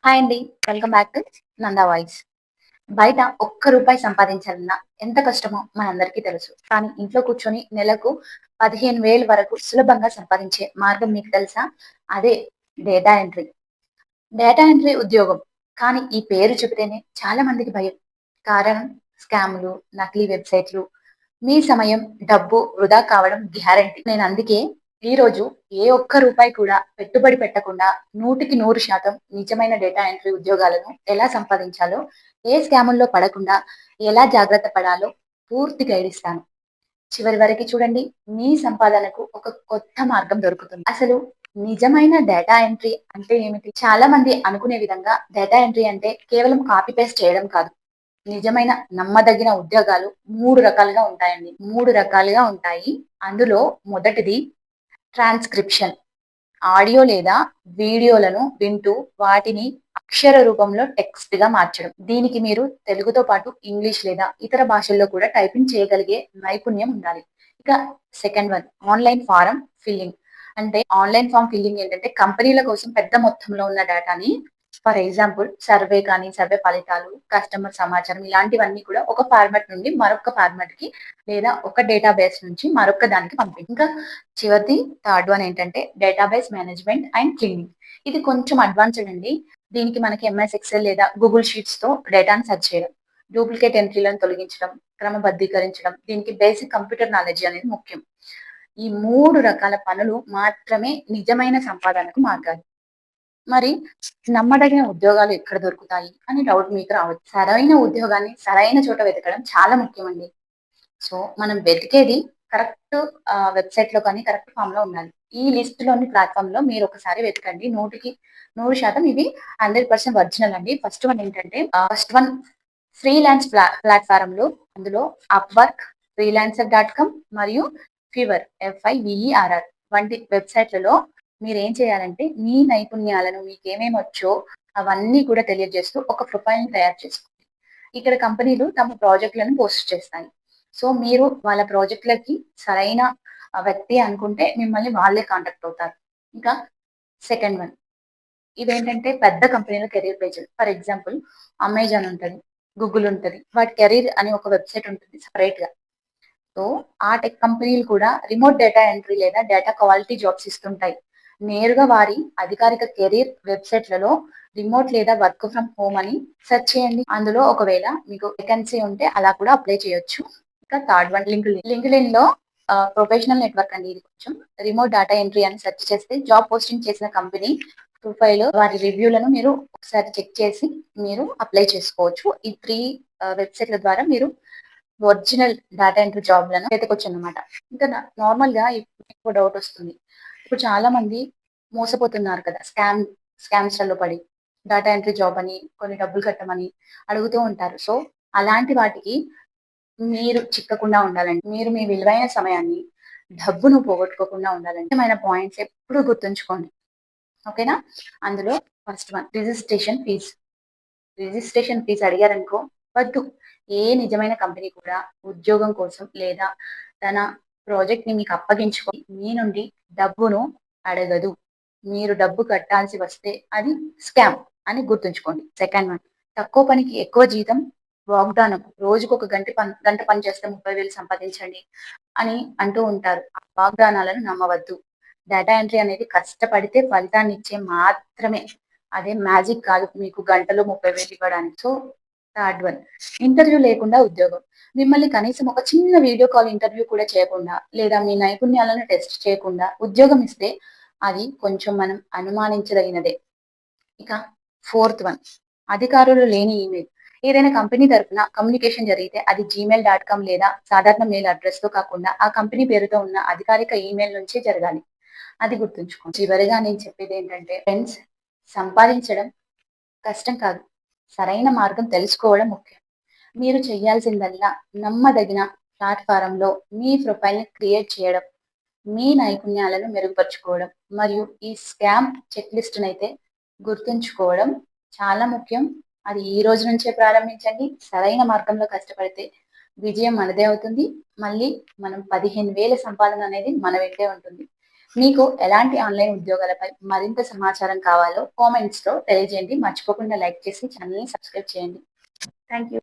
Hi అండి. Welcome back to Nanda voice. బయట ఒక్క రూపాయి సంపాదించాలన్నా ఎంత కష్టమో మనందరికీ తెలుసు. కానీ ఇంట్లో కూర్చొని నెలకు 15,000 వరకు సులభంగా సంపాదించే మార్గం మీకు తెలుసా? అదే డేటా ఎంట్రీ. డేటా ఎంట్రీ ఉద్యోగం. కానీ ఈ పేరు చెబితేనే చాలా మందికి భయం. కారణం స్కామ్‌లు, నకిలీ వెబ్‌సైట్‌లు, మీ సమయం, డబ్బు వృధా కావడం గ్యారంటీ. నేను అందుకే ఈరోజు ఏ ఒక్క రూపాయి కూడా పెట్టుబడి పెట్టకుండా 100% నిజమైన డేటా ఎంట్రీ ఉద్యోగాలను ఎలా సంపాదించాలో, ఏ స్కాముల్లో పడకుండా ఎలా జాగ్రత్త పడాలో పూర్తి గైడ్ ఇస్తాను. చివరి వరకు చూడండి. మీ సంపాదనకు ఒక కొత్త మార్గం దొరుకుతుంది. అసలు నిజమైన డేటా ఎంట్రీ అంటే ఏమిటి? చాలా మంది అనుకునే విధంగా డేటా ఎంట్రీ అంటే కేవలం కాపీ పేస్ట్ చేయడం కాదు. నిజమైన నమ్మదగిన ఉద్యోగాలు 3 రకాలుగా ఉంటాయండి. 3 రకాలుగా ఉంటాయి. అందులో మొదటిది ట్రాన్స్క్రిప్షన్. ఆడియో లేదా వీడియోలను వింటూ వాటిని అక్షర రూపంలో టెక్స్ట్‌గా మార్చడం. దీనికి మీరు తెలుగుతో పాటు ఇంగ్లీష్ లేదా ఇతర భాషల్లో కూడా టైపింగ్ చేయగలిగే నైపుణ్యం ఉండాలి. ఇక second one online form filling. అంటే ఆన్‌లైన్ ఫార్మ్ ఫిల్లింగ్ ఏంటంటే కంపెనీల కోసం పెద్ద మొత్తంలో ఉన్న డేటాని ఫర్ ఎగ్జాంపుల్ సర్వే కానీ, సర్వే ఫలితాలు, కస్టమర్ సమాచారం ఇలాంటివన్నీ కూడా ఒక ఫార్మాట్ నుండి మరొక ఫార్మాట్‌కి లేదా ఒక డేటాబేస్ నుంచి మరొక దానికి ఇంకా చివరిది థర్డ్ వన్ ఏంటంటే డేటాబేస్ మేనేజ్మెంట్ అండ్ క్లీనింగ్. ఇది కొంచెం అడ్వాన్స్‌డ్ అండి. దీనికి మనకి ఎంఎస్ ఎక్సెల్ లేదా గూగుల్ షీట్స్‌తో డేటాను సెర్చ్ చేయడం, డూప్లికేట్ ఎంట్రీలను తొలగించడం, క్రమబద్ధీకరించడం. దీనికి బేసిక్ కంప్యూటర్ నాలెడ్జ్ అనేది ముఖ్యం. ఈ 3 రకాల పనులు మాత్రమే నిజమైన సంపాదనకు మార్గాలు. మరి నమ్మదగిన ఉద్యోగాలు ఎక్కడ దొరుకుతాయి అని డౌట్ మీకు రావచ్చు. సరైన ఉద్యోగాన్ని సరైన చోట వెతకడం చాలా ముఖ్యమండి. సో, మనం వెతికేది కరెక్ట్ వెబ్‌సైట్‌లో కానీ, కరెక్ట్ ఫార్మ్‌లో ఉండాలి. ఈ లిస్ట్‌లోని ప్లాట్‌ఫార్మ్‌లో మీరొకసారి వెతకండి. 100% ఇవి 100% ఒరిజినల్ అండి. ఫస్ట్ వన్ ఫ్రీలాన్స్ ప్లాట్‌ఫార్మ్‌లు. అందులో అప్‌వర్క్, ఫ్రీలాన్సర్.కామ్ మరియు ఫివర్ర్ వంటి వెబ్‌సైట్‌లలో మీరేం చేయాలంటే, మీ నైపుణ్యాలను మీకేమేమొచ్చో అవన్నీ కూడా తెలియజేస్తూ ఒక ప్రొఫైల్‌ని తయారు చేసుకోండి. ఇక్కడ కంపెనీలు తమ ప్రాజెక్ట్‌లను పోస్ట్ చేస్తాయి. సో, మీరు వాళ్ళ ప్రాజెక్ట్‌లకి సరైన వ్యక్తి అనుకుంటే మిమ్మల్ని వాళ్ళే కాంటాక్ట్ అవుతారు. ఇంకా సెకండ్ వన్ ఇవేంటంటే పెద్ద కంపెనీల కెరీర్ పేజీలు. ఫర్ ఎగ్జాంపుల్ అమెజాన్ ఉంటది, గూగుల్ ఉంటది. వాటి కెరీర్ అని ఒక వెబ్‌సైట్ ఉంటుంది సెపరేట్‌గా. సో, ఆ టెక్ కంపెనీలు కూడా రిమోట్ డేటా ఎంట్రీ లేదా డేటా క్వాలిటీ జాబ్స్ ఇస్తుంటాయి. నేరుగా వారి అధికారిక కెరీర్ వెబ్‌సైట్‌లలో రిమోట్ లేదా వర్క్ ఫ్రమ్ హోమ్ అని సెర్చ్ చేయండి. అందులో ఒకవేళ మీకు వేకెన్సీ ఉంటే అలా కూడా అప్లై చేయొచ్చు. ఇంకా థర్డ్ వన్ లింక్డ్ఇన్‌లో ప్రొఫెషనల్ నెట్వర్క్ అండి ఇది కొంచెం. రిమోట్ డేటా ఎంట్రీ అని సెర్చ్ చేస్తే జాబ్ పోస్టింగ్ చేసిన కంపెనీ ప్రొఫైల్ వారి రివ్యూలను మీరు ఒకసారి చెక్ చేసి మీరు అప్లై చేసుకోవచ్చు. ఈ 3 వెబ్‌సైట్‌ల ద్వారా మీరు ఒరిజినల్ డేటా ఎంట్రీ జాబ్‌లను వెతకొచ్చనమాట. ఇంకా నార్మల్‌గా ఎక్కువ డౌటొస్తుంది. ఇప్పుడు చాలా మంది మోసపోతున్నారు కదా! స్కామ్స్‌లలో పడి డేటా ఎంట్రీ జాబ్ అని, కొన్ని డబ్బులు కట్టమని అడుగుతూ ఉంటారు. సో, అలాంటి వాటికి మీరు చిక్కకుండా ఉండాలంటే, మీరు మీ విలువైన సమయాన్ని, డబ్బును పోగొట్టుకోకుండా ఉండాలంటే ముఖ్యమైన పాయింట్స్ ఎప్పుడూ గుర్తుంచుకోండి. ఓకేనా? అందులో ఫస్ట్ వన్ రిజిస్ట్రేషన్ ఫీజ్ అడిగారనుకో వద్దు. ఏ నిజమైన కంపెనీ కూడా ఉద్యోగం కోసం లేదా తన ప్రాజెక్ట్‌ని మీకు అప్పగించుకొని మీ నుండి డబ్బును అడగదు. మీరు డబ్బు కట్టాల్సి వస్తే అది స్కామ్ అని గుర్తుంచుకోండి. సెకండ్ వన్ తక్కువ పనికి ఎక్కువ జీతం వాగ్దానం. రోజుకొక గంట పని చేస్తే 30,000 సంపాదించండి అని అంటూ ఉంటారు. ఆ వాగ్దానాలను నమ్మవద్దు. డేటా ఎంట్రీ అనేది కష్టపడితే ఫలితాన్నిచ్చే మాత్రమే. అదేం మ్యాజిక్ కాదు మీకు గంటలో 30,000 ఇవ్వడానికి. సో, థర్డ్ వన్ ఇంటర్వ్యూ లేకుండా ఉద్యోగం. మిమ్మల్ని కనీసం ఒక చిన్న వీడియో కాల్ ఇంటర్వ్యూ కూడా చేయకుండా, లేదా మీ నైపుణ్యాలను టెస్ట్ చేయకుండా ఉద్యోగం ఇస్తే అది కొంచెం మనం అనుమానించదగినదే. ఇక ఫోర్త్ వన్ అధికారులు లేని ఈమెయిల్. ఏదైనా కంపెనీ తరపున కమ్యూనికేషన్ జరిగితే అది జీమెయిల్.కామ్ లేదా సాధారణ మెయిల్ అడ్రెస్‌తో కాకుండా ఆ కంపెనీ పేరుతో ఉన్న అధికారిక ఈమెయిల్ నుంచే జరగాలి. అది గుర్తుంచుకోండి. చివరిగా నేను చెప్పేదేంటంటే ఫ్రెండ్స్ సంపాదించడం కష్టం కాదు. సరైన మార్గం తెలుసుకోవడం ముఖ్యం. మీరు చేయాల్సిందల్లా నమ్మదగిన ప్లాట్‌ఫారమ్‌లో మీ ప్రొఫైల్‌ని క్రియేట్ చేయడం, మీ నైపుణ్యాలను మెరుగుపరుచుకోవడం మరియు ఈ స్కామ్ చెక్ లిస్ట్‌నైతే గుర్తుంచుకోవడం చాలా ముఖ్యం. అది ఈ రోజు నుంచే ప్రారంభించండి. సరైన మార్గంలో కష్టపడితే విజయం మనదే అవుతుంది. మళ్ళీ మనం 15,000 సంపాదన అనేది మన వెంటే ఉంటుంది. మీకు ఎలాంటి ఆన్‌లైన్ ఉద్యోగాలపై మరింత సమాచారం కావాలో కామెంట్స్‌లో తెలియజేయండి. మర్చిపోకుండా లైక్ చేసి ఛానెల్‌ని సబ్స్క్రైబ్ చేయండి. Thank you.